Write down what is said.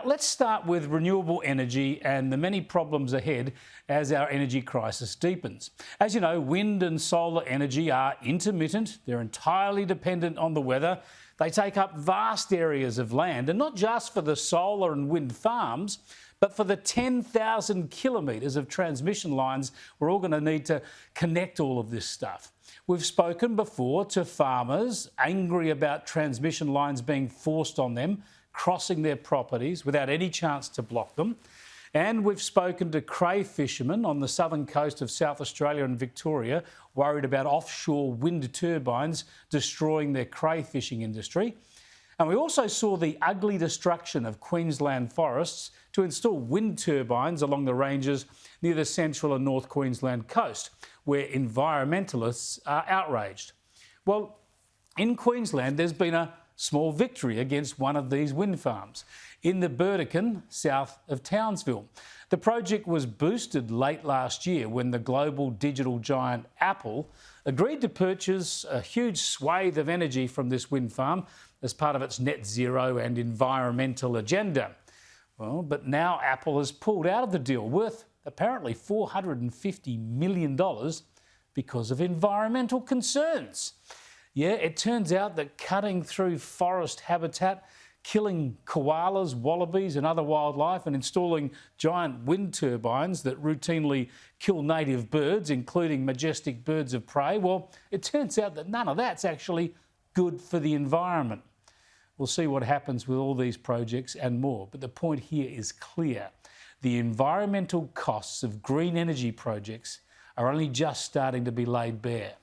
let's start with renewable energy and the many problems ahead as our energy crisis deepens. As you know, wind and solar energy are intermittent. They're entirely dependent on the weather. They take up vast areas of land, and not just for the solar and wind farms, but for the 10,000 kilometres of transmission lines we're all going to need to connect all of this stuff. We've spoken before to farmers angry about transmission lines being forced on them, crossing their properties without any chance to block them. And we've spoken to cray fishermen on the southern coast of South Australia and Victoria, worried about offshore wind turbines destroying their cray fishing industry. And we also saw the ugly destruction of Queensland forests to install wind turbines along the ranges near the central and north Queensland coast, where environmentalists are outraged. Well, in Queensland, there's been a small victory against one of these wind farms in the Burdekin, south of Townsville. The project was boosted late last year when the global digital giant Apple agreed to purchase a huge swathe of energy from this wind farm as part of its net zero and environmental agenda. Well, but now Apple has pulled out of the deal, worth apparently $450 million because of environmental concerns. Yeah, it turns out that cutting through forest habitat, killing koalas, wallabies and other wildlife, and installing giant wind turbines that routinely kill native birds, including majestic birds of prey, well, it turns out that none of that's actually good for the environment. We'll see what happens with all these projects and more, but the point here is clear. The environmental costs of green energy projects are only just starting to be laid bare.